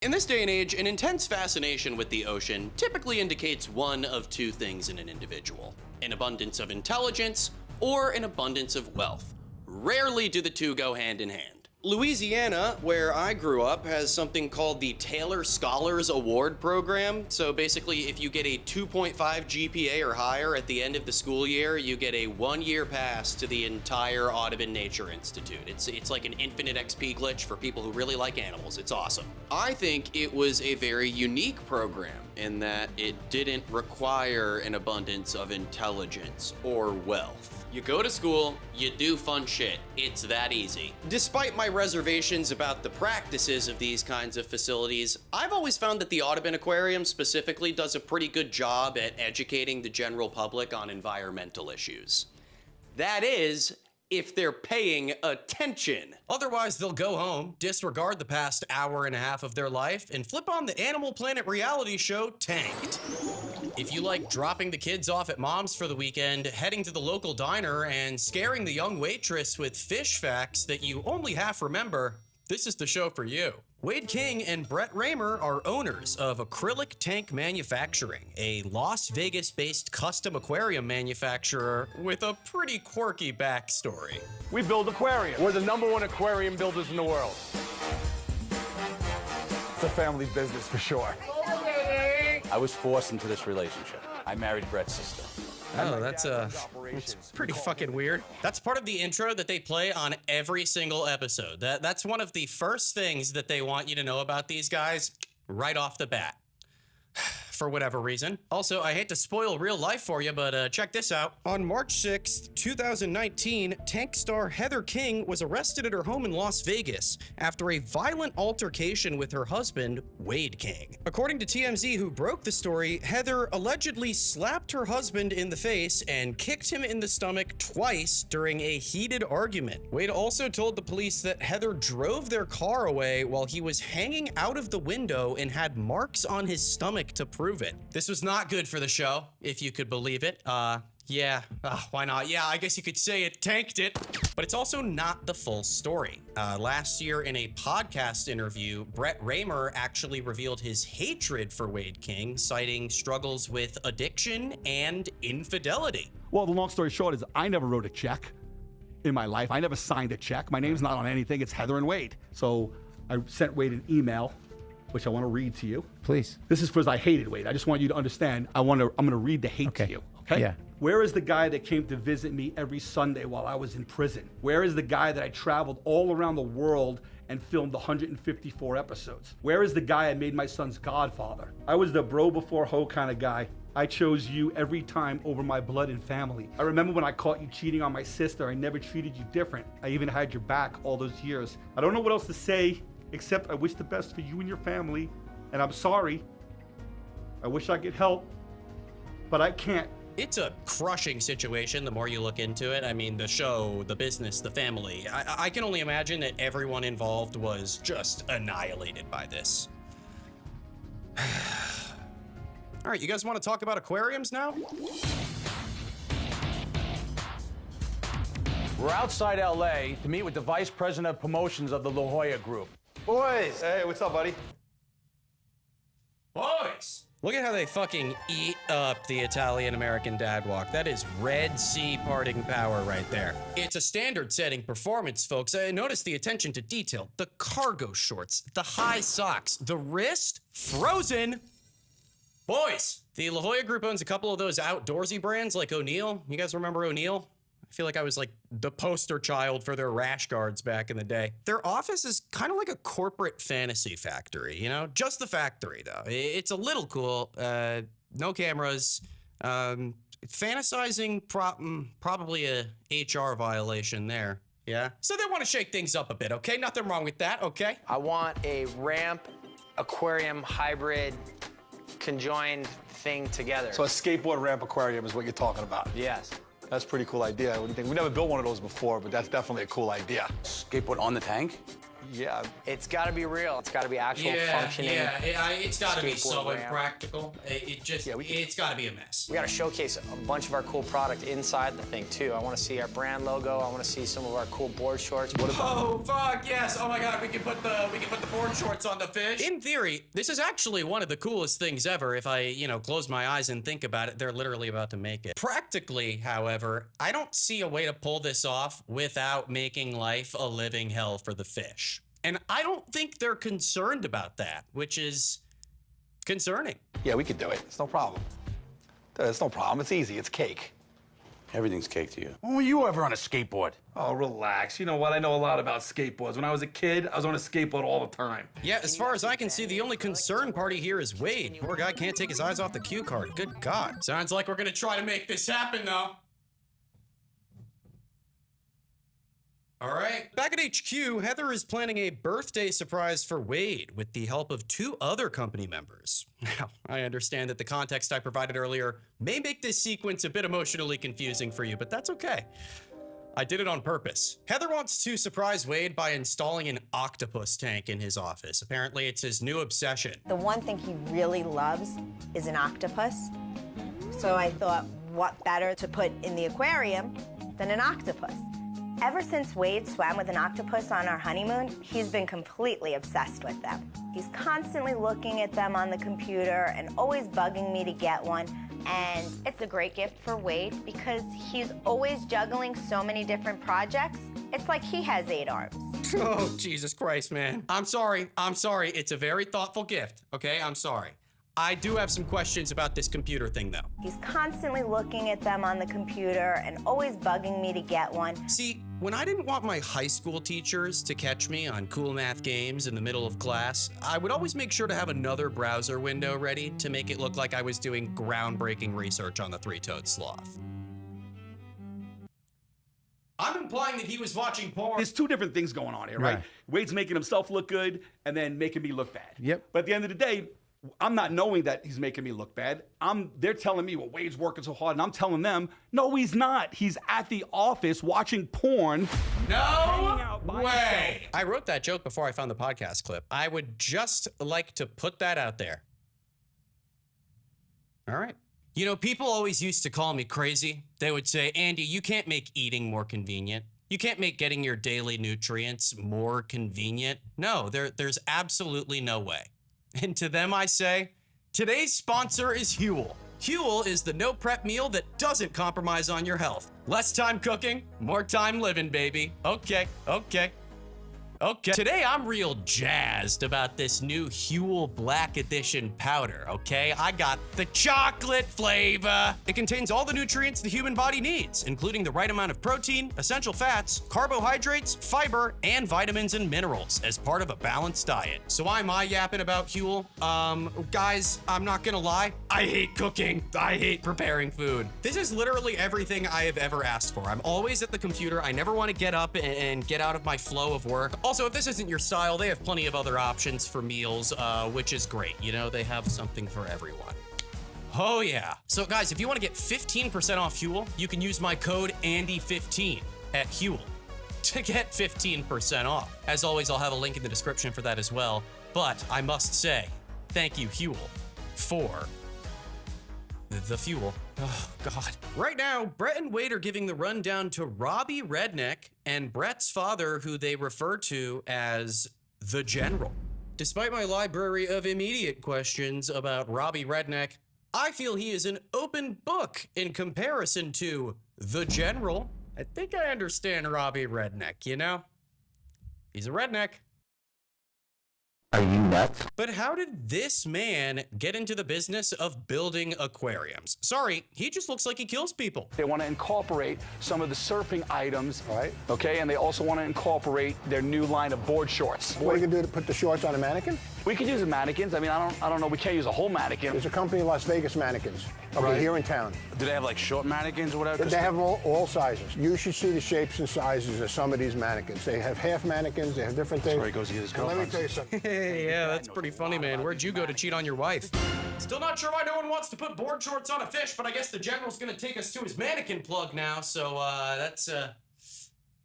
In this day and age, an intense fascination with the ocean typically indicates one of two things in an individual: an abundance of intelligence or an abundance of wealth. Rarely do the two go hand in hand. Louisiana, where I grew up, has something called the Taylor Scholars Award Program. So basically, if you get a 2.5 GPA or higher at the end of the school year, you get a 1-year pass to the entire Audubon Nature Institute. It's like an infinite XP glitch for people who really like animals. It's awesome. I think it was a very unique program in that it didn't require an abundance of intelligence or wealth. You go to school, you do fun shit. It's that easy. Despite my reservations about the practices of these kinds of facilities, I've always found that the Audubon Aquarium specifically does a pretty good job at educating the general public on environmental issues. That is, if they're paying attention. Otherwise, they'll go home, disregard the past hour and a half of their life, and flip on the Animal Planet reality show, Tanked. If you like dropping the kids off at mom's for the weekend, heading to the local diner, and scaring the young waitress with fish facts that you only half remember, this is the show for you. Wade King and Brett Raymer are owners of Acrylic Tank Manufacturing, a Las Vegas-based custom aquarium manufacturer with a pretty quirky backstory. We build aquariums. We're the #1 aquarium builders in the world. It's a family business for sure. I was forced into this relationship. I married Brett's sister. Oh, that's pretty fucking weird. That's part of the intro that they play on every single episode. That's one of the first things that they want you to know about these guys right off the bat. For whatever reason. Also, I hate to spoil real life for you, but check this out. On March 6th, 2019, tank star Heather King was arrested at her home in Las Vegas after a violent altercation with her husband, Wade King. According to TMZ, who broke the story, Heather allegedly slapped her husband in the face and kicked him in the stomach twice during a heated argument. Wade also told the police that Heather drove their car away while he was hanging out of the window and had marks on his stomach to prove it. This was not good for the show, if you could believe it. Yeah, why not? Yeah, I guess you could say it tanked it. But it's also not the full story. Last year in a podcast interview, Brett Raymer actually revealed his hatred for Wade King, citing struggles with addiction and infidelity. Well, the long story short is I never wrote a check in my life. I never signed a check. My name's not on anything. It's Heather and Wade. So I sent Wade an email, which I want to read to you. Please. This is because I hated Wade. I just want you to understand. I'm going to read the hate to you. Okay? Yeah. Where is the guy that came to visit me every Sunday while I was in prison? Where is the guy that I traveled all around the world and filmed 154 episodes? Where is the guy I made my son's godfather? I was the bro before hoe kind of guy. I chose you every time over my blood and family. I remember when I caught you cheating on my sister. I never treated you different. I even had your back all those years. I don't know what else to say, except I wish the best for you and your family, and I'm sorry. I wish I could help, but I can't. It's a crushing situation the more you look into it. I mean, the show, the business, the family. I can only imagine that everyone involved was just annihilated by this. All right, you guys want to talk about aquariums now? We're outside LA to meet with the Vice President of Promotions of the La Jolla Group. Boys! Hey, what's up, buddy? Boys! Look at how they fucking eat up the Italian-American dad walk. That is Red Sea parting power right there. It's a standard-setting performance, folks. Notice the attention to detail. The cargo shorts, the high socks, the wrist frozen. Boys! The La Jolla Group owns a couple of those outdoorsy brands like O'Neill. You guys remember O'Neill? I feel like I was like the poster child for their rash guards back in the day. Their office is kind of like a corporate fantasy factory, you know? Just the factory, though. It's a little cool. No cameras. Fantasizing, probably a HR violation there. Yeah? So they want to shake things up a bit, okay? Nothing wrong with that, okay? I want a ramp, aquarium, hybrid, conjoined thing together. So a skateboard ramp aquarium is what you're talking about. Yes. That's a pretty cool idea. What do you think? We never built one of those before, but that's definitely a cool idea. Skateboard on the tank? Yeah. It's got to be real. It's got to be actual functioning. It's got to be so skateboard ramp. impractical. It's got to be a mess. We got to showcase a bunch of our cool product inside the thing too. I want to see our brand logo. I want to see some of our cool board shorts. What about? Oh fuck yes! Oh my god, we can put the board shorts on the fish. In theory, this is actually one of the coolest things ever. If I close my eyes and think about it, they're literally about to make it. Practically, however, I don't see a way to pull this off without making life a living hell for the fish. And I don't think they're concerned about that, which is concerning. Yeah, we could do it. It's no problem. It's no problem. It's easy. It's cake. Everything's cake to you. When were you ever on a skateboard? Oh, relax. You know what? I know a lot about skateboards. When I was a kid, I was on a skateboard all the time. Yeah, as far as I can see, the only concerned party here is Wade. Poor guy can't take his eyes off the cue card. Good God. Sounds like we're gonna try to make this happen, though. All right. Back at HQ, Heather is planning a birthday surprise for Wade with the help of 2 other company members. Now, I understand that the context I provided earlier may make this sequence a bit emotionally confusing for you, but that's okay. I did it on purpose. Heather wants to surprise Wade by installing an octopus tank in his office. Apparently, it's his new obsession. The one thing he really loves is an octopus. So I thought, what better to put in the aquarium than an octopus? Ever since Wade swam with an octopus on our honeymoon, he's been completely obsessed with them. He's constantly looking at them on the computer and always bugging me to get one. And it's a great gift for Wade because he's always juggling so many different projects. It's like he has 8 arms. Oh, Jesus Christ, man. I'm sorry. It's a very thoughtful gift, okay? I'm sorry. I do have some questions about this computer thing, though. He's constantly looking at them on the computer and always bugging me to get one. See, when I didn't want my high school teachers to catch me on cool math games in the middle of class, I would always make sure to have another browser window ready to make it look like I was doing groundbreaking research on the three-toed sloth. I'm implying that he was watching porn. There's 2 different things going on here, right? Wade's making himself look good and then making me look bad. Yep. But at the end of the day, I'm not knowing that he's making me look bad. They're telling me, well, Wade's working so hard, and I'm telling them, no, he's not. He's at the office watching porn. No way. I wrote that joke before I found the podcast clip. I would just like to put that out there. All right. You know, people always used to call me crazy. They would say, Andy, you can't make eating more convenient. You can't make getting your daily nutrients more convenient. No, there's absolutely no way. And to them I say, today's sponsor is Huel. Huel is the no-prep meal that doesn't compromise on your health. Less time cooking, more time living, baby. Okay. Today I'm real jazzed about this new Huel Black Edition powder, okay? I got the chocolate flavor. It contains all the nutrients the human body needs, including the right amount of protein, essential fats, carbohydrates, fiber, and vitamins and minerals as part of a balanced diet. So why am I yapping about Huel? Guys, I'm not gonna lie. I hate cooking. I hate preparing food. This is literally everything I have ever asked for. I'm always at the computer. I never want to get up and get out of my flow of work. Also, if this isn't your style, they have plenty of other options for meals, which is great. You know, they have something for everyone. Oh yeah. So guys, if you want to get 15% off Huel, you can use my code Andy15 at Huel to get 15% off. As always, I'll have a link in the description for that as well. But I must say, thank you, Huel, for the fuel. Oh, God. Right now, Brett and Wade are giving the rundown to Robbie Redneck and Brett's father, who they refer to as the General. Despite my library of immediate questions about Robbie Redneck, I feel he is an open book in comparison to the General. I think I understand Robbie Redneck, you know? He's a redneck. Are you nuts? But how did this man get into the business of building aquariums? Sorry, he just looks like he kills people. They want to incorporate some of the surfing items, Right. okay? And they also want to incorporate their new line of board shorts. What are you gonna do to put the shorts on a mannequin? We could use the mannequins. I mean, I don't know. We can't use a whole mannequin. There's a company in Las Vegas, Mannequins, over here in town. Do they have like short mannequins or whatever? They have all sizes. You should see the shapes and sizes of some of these mannequins. They have half mannequins. They have different things. where he goes to get his And let me girlfriend. tell you something. Hey, yeah, that's pretty funny, man. Where'd you go to cheat on your wife? Still not sure why no one wants to put board shorts on a fish, but I guess the General's gonna take us to his mannequin plug now, so that's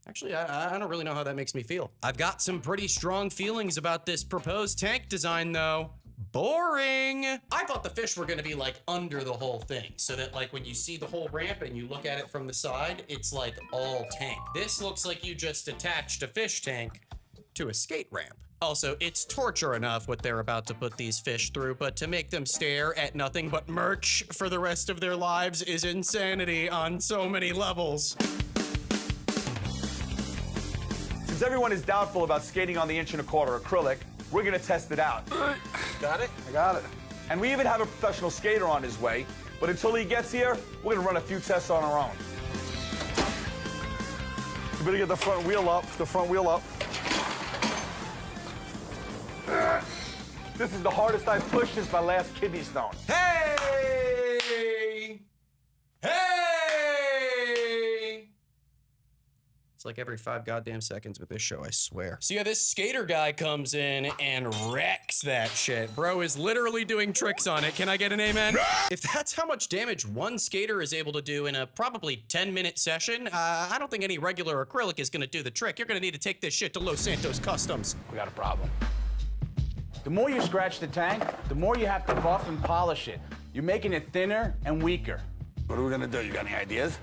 Actually, I don't really know how that makes me feel. I've got some pretty strong feelings about this proposed tank design, though. Boring. I thought the fish were gonna be like under the whole thing, so that like when you see the whole ramp and you look at it from the side, it's like all tank. This looks like you just attached a fish tank to a skate ramp. Also, it's torture enough what they're about to put these fish through, but to make them stare at nothing but merch for the rest of their lives is insanity on so many levels. Since everyone is doubtful about skating on the 1.25" acrylic, we're gonna test it out. Got it? I got it. And we even have a professional skater on his way, but until he gets here, we're gonna run a few tests on our own. You better get the front wheel up, This is the hardest I've pushed since my last kidney stone. Hey! Hey! It's like every 5 goddamn seconds with this show, I swear. So yeah, this skater guy comes in and wrecks that shit. Bro is literally doing tricks on it. Can I get an amen? If that's how much damage one skater is able to do in a probably 10-minute session, I don't think any regular acrylic is gonna do the trick. You're gonna need to take this shit to Los Santos Customs. We got a problem. The more you scratch the tank, the more you have to buff and polish it. You're making it thinner and weaker. What are we gonna do? You got any ideas?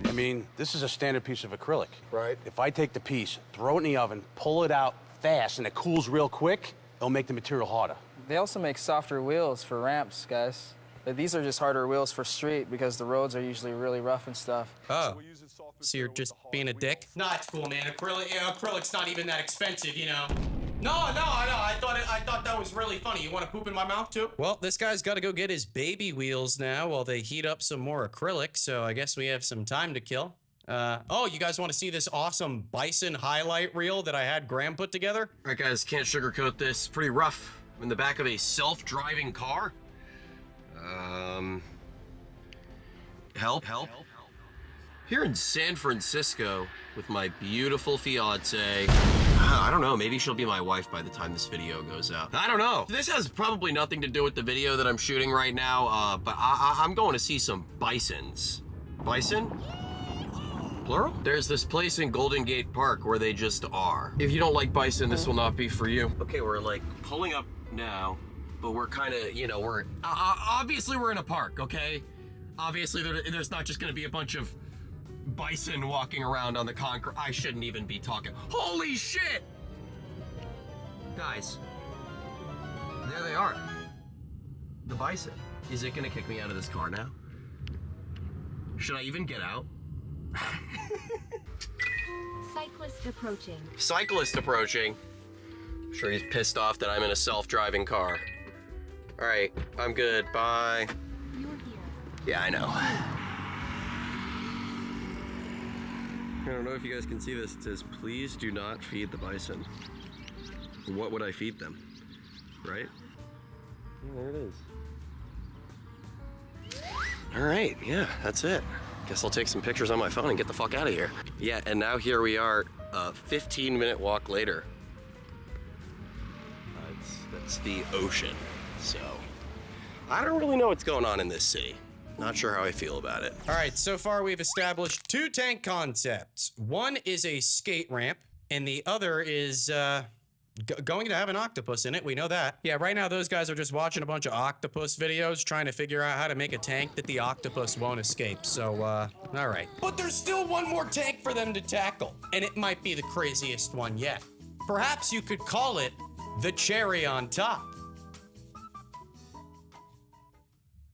I mean, this is a standard piece of acrylic. Right. If I take the piece, throw it in the oven, pull it out fast, and it cools real quick, it'll make the material harder. They also make softer wheels for ramps, guys. But these are just harder wheels for street because the roads are usually really rough and stuff. Oh, so you're just being a dick? Nah, it's cool, man. Acrylic's not even that expensive, you know? No, I thought that was really funny. You want to poop in my mouth, too? Well, this guy's got to go get his baby wheels now while they heat up some more acrylic, so I guess we have some time to kill. Oh, you guys want to see this awesome Bison highlight reel that I had Graham put together? All right, guys, can't sugarcoat this. Pretty rough. I'm in the back of a self-driving car. Help. Here in San Francisco with my beautiful fiance. I don't know, maybe she'll be my wife by the time this video goes out. I don't know. This has probably nothing to do with the video that I'm shooting right now, but I'm going to see some bisons. Bison? Plural? There's this place in Golden Gate Park where they just are. If you don't like bison, this will not be for you. Okay, we're like pulling up now, but we're kind of, you know, we're, obviously we're in a park, okay? Obviously there's not just gonna be a bunch of bison walking around on the concrete. I shouldn't even be talking. Holy shit! Guys, there they are. The bison. Is it gonna kick me out of this car now? Should I even get out? Cyclist approaching. Cyclist approaching. I'm sure he's pissed off that I'm in a self-driving car. All right, I'm good, bye. You're here. Yeah, I know. I don't know if you guys can see this. It says, please do not feed the bison. What would I feed them? Right? Yeah, there it is. All right, yeah, that's it. Guess I'll take some pictures on my phone and get the fuck out of here. Yeah, and now here we are, a 15-minute walk later. That's the ocean, so. I don't really know what's going on in this city. Not sure how I feel about it. All right, so far we've established 2 tank concepts. One is a skate ramp, and the other is going to have an octopus in it. We know that. Yeah, right now those guys are just watching a bunch of octopus videos, trying to figure out how to make a tank that the octopus won't escape. So, all right. But there's still one more tank for them to tackle, and it might be the craziest one yet. Perhaps you could call it the cherry on top.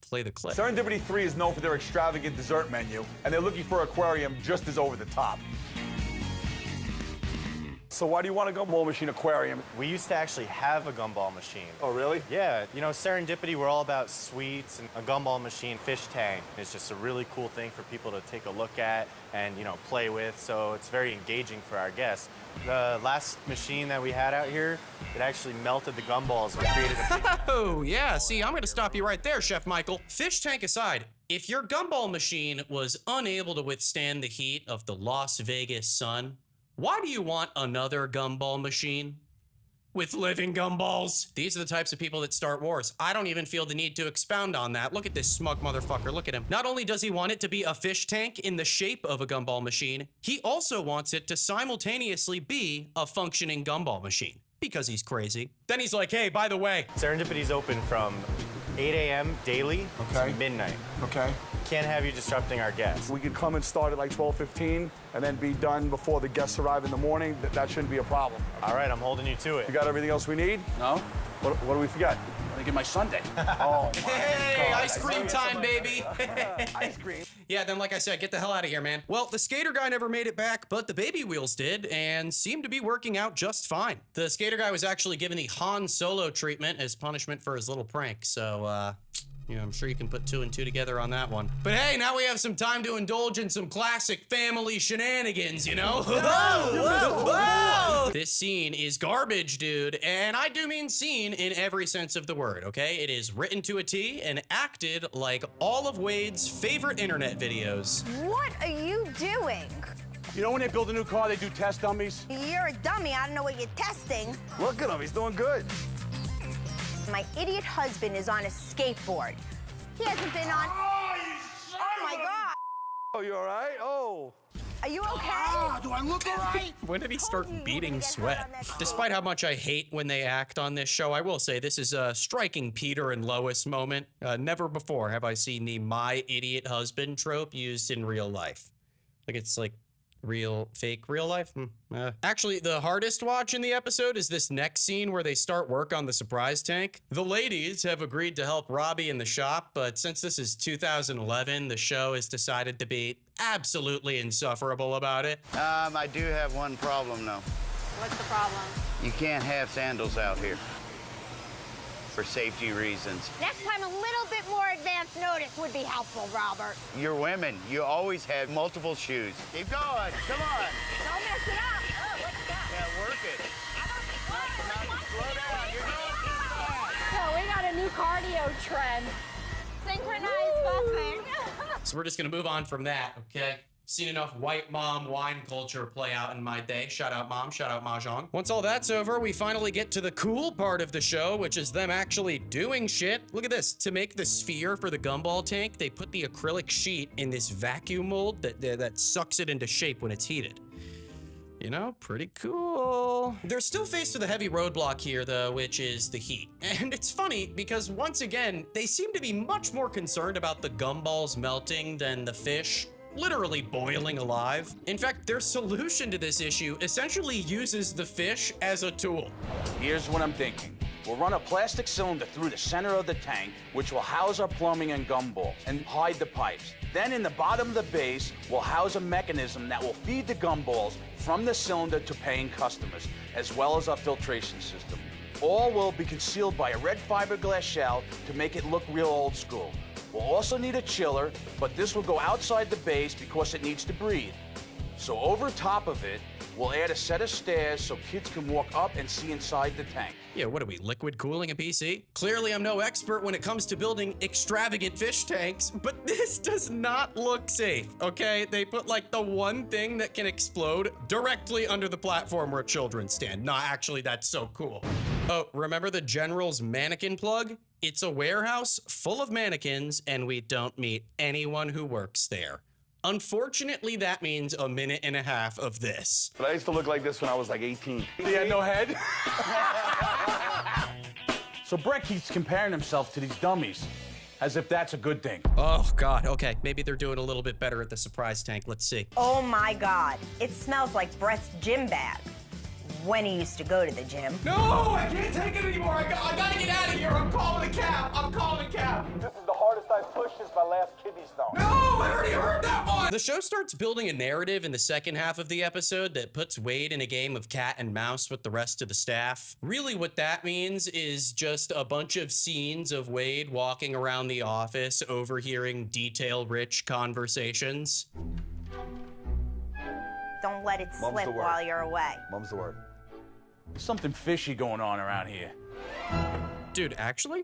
Play the clip. Serendipity 3 is known for their extravagant dessert menu, and they're looking for an aquarium just as over the top. So why do you want a gumball machine aquarium? We used to actually have a gumball machine. Oh, really? Yeah, you know, Serendipity, we're all about sweets, and a gumball machine fish tank is just a really cool thing for people to take a look at and, you know, play with, so it's very engaging for our guests. The last machine that we had out here, it actually melted the gumballs and created a Oh, yeah, see, I'm gonna stop you right there, Chef Michael. Fish tank aside, if your gumball machine was unable to withstand the heat of the Las Vegas sun, why do you want another gumball machine? with living gumballs. These are the types of people that start wars. I don't even feel the need to expound on that. Look at this smug motherfucker. Look at him. Not only does he want it to be a fish tank in the shape of a gumball machine, he also wants it to simultaneously be a functioning gumball machine because he's crazy. Then he's like, hey, by the way, Serendipity's open from 8 a.m. daily to midnight. Okay. Can't have you disrupting our guests. We could come and start at like 12:15 and then be done before the guests arrive in the morning. That shouldn't be a problem. All right, I'm holding you to it. You got everything else we need? No? What do we forget? I think get my sundae. Oh, hey, ice cream time, baby. ice cream. Yeah, then like I said, get the hell out of here, man. Well, the skater guy never made it back, but the baby wheels did, and seemed to be working out just fine. The skater guy was actually given the Han Solo treatment as punishment for his little prank, so, you know, I'm sure you can put 2 and 2 together on that one. But hey, now we have some time to indulge in some classic family shenanigans, you know? Whoa! This scene is garbage, dude, and I do mean scene in every sense of the word, okay? It is written to a T and acted like all of Wade's favorite internet videos. What are you doing? You know when they build a new car, they do test dummies? You're a dummy. I don't know what you're testing. Look at him, he's doing good. My idiot husband is on a skateboard. He hasn't been on... Oh, my God. Oh, you all right? Oh. Are you okay? Do I look all right? When did he start beating sweat? Despite how much I hate when they act on this show, I will say this is a striking Peter and Lois moment. Never before have I seen the my idiot husband trope used in real life. Like it's like fake real life. Actually, the hardest watch in the episode is this next scene where they start work on the surprise tank. The ladies have agreed to help Robbie in the shop, but since this is 2011, the show has decided to be absolutely insufferable about it. I do have one problem, though. What's the problem? You can't have sandals out here for safety reasons. Next time, a little bit more advance notice would be helpful, Robert. You're women. You always have multiple shoes. Keep going. Come on. Don't mess it up. Oh, what's that? Yeah, work it. Slow down. You're going too fast. So we got a new cardio trend. Synchronized buffing. So we're just gonna move on from that, okay? Seen enough white mom wine culture play out in my day. Shout out mom, shout out mahjong. Once all that's over, we finally get to the cool part of the show, which is them actually doing shit. Look at this. To make the sphere for the gumball tank, they put the acrylic sheet in this vacuum mold that sucks it into shape when it's heated. You know, pretty cool. They're still faced with a heavy roadblock here, though, which is the heat. And it's funny because, once again, they seem to be much more concerned about the gumballs melting than the fish literally boiling alive. In fact, their solution to this issue essentially uses the fish as a tool. Here's what I'm thinking. We'll run a plastic cylinder through the center of the tank, which will house our plumbing and gumballs and hide the pipes. Then in the bottom of the base, we'll house a mechanism that will feed the gumballs from the cylinder to paying customers, as well as our filtration system. All will be concealed by a red fiberglass shell to make it look real old school. We'll also need a chiller, but this will go outside the base because it needs to breathe. So over top of it, we'll add a set of stairs so kids can walk up and see inside the tank. Yeah, what are we, liquid cooling a PC? Clearly I'm no expert when it comes to building extravagant fish tanks, but this does not look safe, okay? They put like the one thing that can explode directly under the platform where children stand. Nah, actually, that's so cool. Oh, remember the General's mannequin plug? It's a warehouse full of mannequins, and we don't meet anyone who works there. Unfortunately, that means a minute and a half of this. But I used to look like this when I was like 18. He had no head. So Brett keeps comparing himself to these dummies, as if that's a good thing. Oh, God. Okay, maybe they're doing a little bit better at the surprise tank. Let's see. Oh, my God. It smells like Brett's gym bag. When he used to go to the gym. No, I can't take it anymore. I gotta get out of here. I'm calling a cab. I'm calling a cab. This is the hardest I've pushed since my last kidney stone. No, I already heard that one. The show starts building a narrative in the second half of the episode that puts Wade in a game of cat and mouse with the rest of the staff. Really what that means is just a bunch of scenes of Wade walking around the office, overhearing detail-rich conversations. Don't let it slip while you're away. Mum's the word. There's something fishy going on around here. Dude, actually?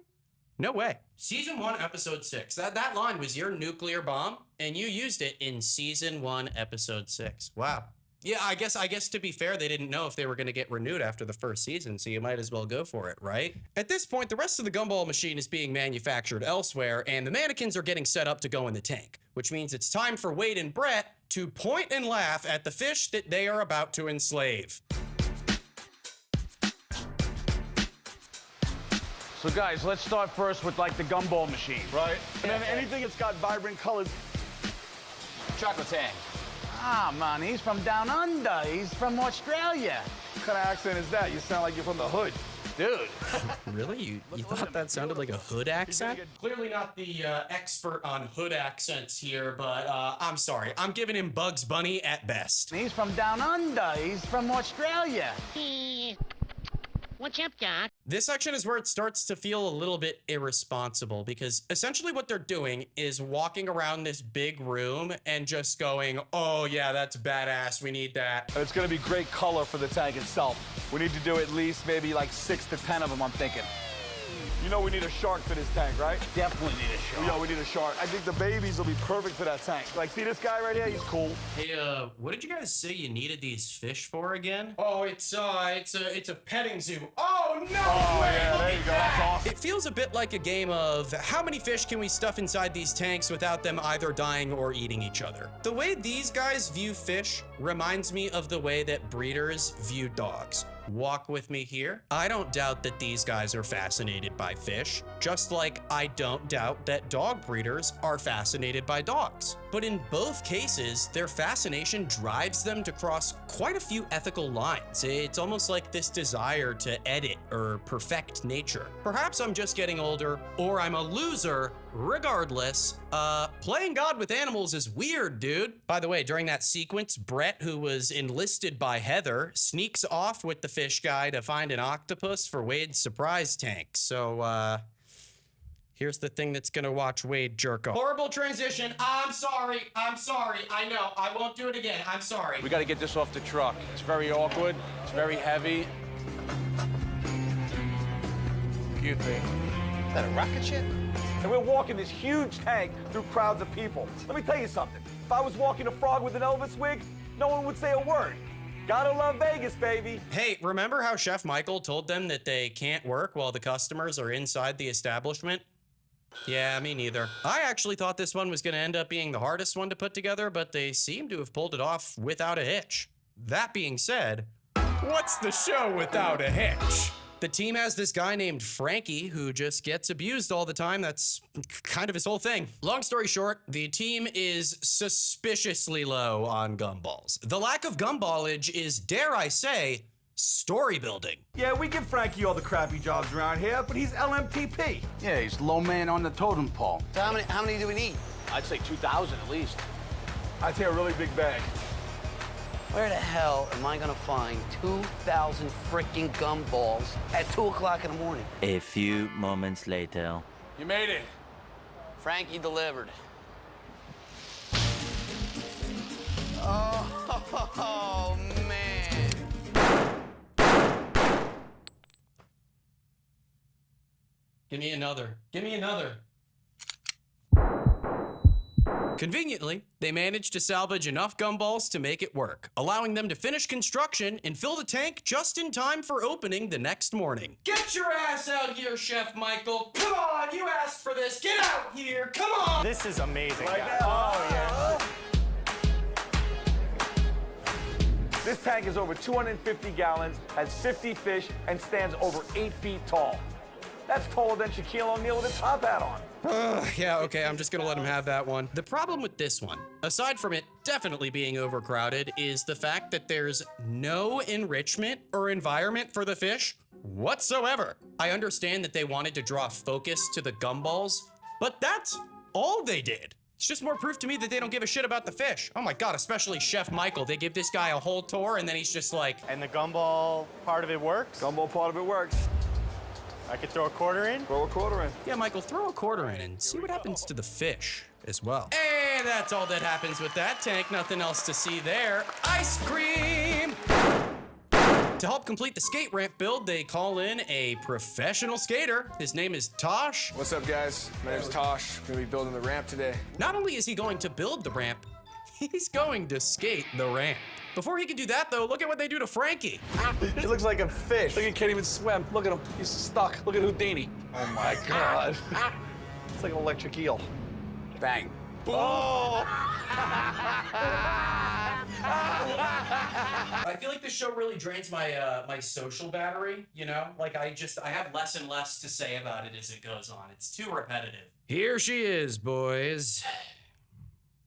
No way. Season 1, episode 6. That line was your nuclear bomb, and you used it in season 1, episode 6. Wow. Yeah, I guess to be fair, they didn't know if they were going to get renewed after the first season, so you might as well go for it, right? At this point, the rest of the Gumball machine is being manufactured elsewhere, and the mannequins are getting set up to go in the tank, which means it's time for Wade and Brett to point and laugh at the fish that they are about to enslave. So guys, let's start first with like the Gumball machine. Right? And then anything that's got vibrant colors. Chocolate Tang. Ah, man, he's from down under. He's from Australia. What kind of accent is that? You sound like you're from the hood. Dude. Really? You thought that sounded like a hood accent? Clearly not the expert on hood accents here, but I'm sorry. I'm giving him Bugs Bunny at best. He's from down under. He's from Australia. What's up, Doc? This section is where it starts to feel a little bit irresponsible because essentially what they're doing is walking around this big room and just going, oh yeah, that's badass, we need that. And it's gonna be great color for the tank itself. We need to do at least maybe like 6 to 10 of them, I'm thinking. You know we need a shark for this tank, right? Definitely need a shark. Yo, we need a shark. I think the babies will be perfect for that tank. Like, see this guy right here? He's cool. Hey, what did you guys say you needed these fish for again? Oh, it's a petting zoo. Oh, no way! Yeah, there you go. That's awesome. It feels a bit like a game of how many fish can we stuff inside these tanks without them either dying or eating each other. The way these guys view fish reminds me of the way that breeders view dogs. Walk with me here. I don't doubt that these guys are fascinated by fish, just like I don't doubt that dog breeders are fascinated by dogs. But in both cases, their fascination drives them to cross quite a few ethical lines. It's almost like this desire to edit or perfect nature. Perhaps I'm just getting older, or I'm a loser. Regardless, playing God with animals is weird, dude. By the way, during that sequence, Brett, who was enlisted by Heather, sneaks off with the fish guy to find an octopus for Wade's surprise tank. So, here's the thing that's gonna watch Wade jerk off. Horrible transition. I'm sorry. I know. I won't do it again. I'm sorry. We gotta get this off the truck. It's very awkward. It's very heavy. Cute thing. Is that a rocket ship? And we're walking this huge tank through crowds of people. Let me tell you something. If I was walking a frog with an Elvis wig, no one would say a word. Gotta love Vegas, baby. Hey, remember how Chef Michael told them that they can't work while the customers are inside the establishment? Yeah, me neither. I actually thought this one was gonna end up being the hardest one to put together, but they seem to have pulled it off without a hitch. That being said, what's the show without a hitch? The team has this guy named Frankie who just gets abused all the time. That's kind of his whole thing. Long story short, the team is suspiciously low on gumballs. The lack of gumballage is, dare I say, story building. Yeah, we give Frankie all the crappy jobs around here, but he's LMTP. Yeah, he's low man on the totem pole. So how many do we need? I'd say 2,000 at least. I'd say a really big bag. Where the hell am I gonna find 2,000 freaking gumballs at 2 o'clock in the morning? A few moments later. You made it. Frankie delivered. Oh, man. Give me another. Give me another. Conveniently, they managed to salvage enough gumballs to make it work, allowing them to finish construction and fill the tank just in time for opening the next morning. Get your ass out here, Chef Michael. Come on, you asked for this. Get out here, come on. This is amazing, Like guys. that? Oh, yeah. This tank is over 250 gallons, has 50 fish, and stands over 8 feet tall. That's taller than Shaquille O'Neal with a top hat on. Yeah, okay, I'm just gonna let him have that one. The problem with this one, aside from it definitely being overcrowded, is the fact that there's no enrichment or environment for the fish whatsoever. I understand that they wanted to draw focus to the gumballs, but that's all they did. It's just more proof to me that they don't give a shit about the fish. Oh my God, especially Chef Michael. They give this guy a whole tour and then he's just like... And the gumball part of it works? Gumball part of it works. I could throw a quarter in? Throw a quarter in. Yeah, Michael, throw a quarter in and see what happens to the fish as well. And that's all that happens with that tank. Nothing else to see there. Ice cream! To help complete the skate ramp build, they call in a professional skater. His name is Tosh. What's up, guys? My name's Tosh. I'm gonna be building the ramp today. Not only is he going to build the ramp, he's going to skate the ramp. Before he can do that, though, look at what they do to Frankie. He looks like a fish. Look, he can't even swim. Look at him. He's stuck. Look at Houdini. Oh my God. It's like an electric eel. Bang. Oh! I feel like this show really drains my my social battery, you know? Like I have less and less to say about it as it goes on. It's too repetitive. Here she is, boys.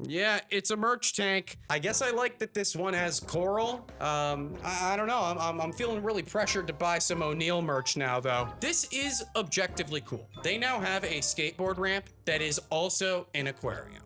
Yeah, it's a merch tank. I guess I like that this one has coral. I don't know. I'm feeling really pressured to buy some O'Neill merch now, though. This is objectively cool. They now have a skateboard ramp that is also an aquarium.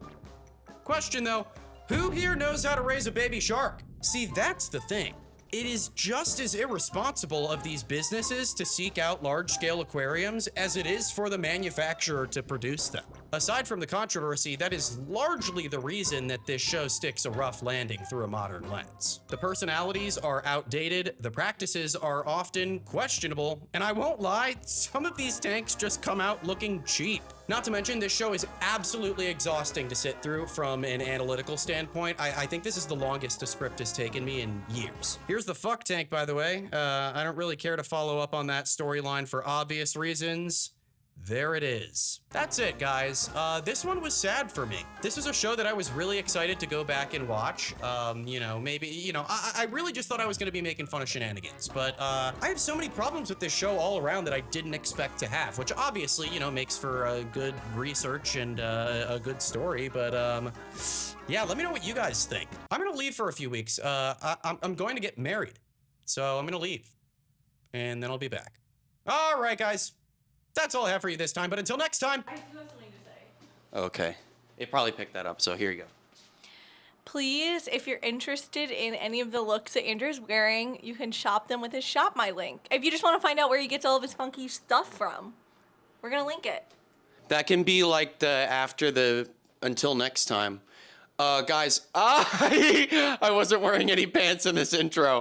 Question though, who here knows how to raise a baby shark? See, that's the thing. It is just as irresponsible of these businesses to seek out large-scale aquariums as it is for the manufacturer to produce them. Aside from the controversy, that is largely the reason that this show sticks a rough landing through a modern lens. The personalities are outdated, the practices are often questionable, and I won't lie, some of these tanks just come out looking cheap. Not to mention, this show is absolutely exhausting to sit through from an analytical standpoint. I think this is the longest a script has taken me in years. Here's the fuck tank, by the way. I don't really care to follow up on that storyline for obvious reasons. There it is. That's it, guys. This one was sad for me. This was a show that I was really excited to go back and watch. You know, maybe, you know, I really just thought I was gonna be making fun of shenanigans, but I have so many problems with this show all around that I didn't expect to have, which obviously, you know, makes for a good research and a good story, but yeah, let me know what you guys think. I'm gonna leave for a few weeks. I'm going to get married, so I'm gonna leave, and then I'll be back. All right, guys. That's all I have for you this time, but until next time. I do have something to say. Okay. It probably picked that up, so here you go. Please, if you're interested in any of the looks that Andrew's wearing, you can shop them with his Shop My link. If you just want to find out where he gets all of his funky stuff from, we're going to link it. That can be like the after the until next time. Guys, I wasn't wearing any pants in this intro.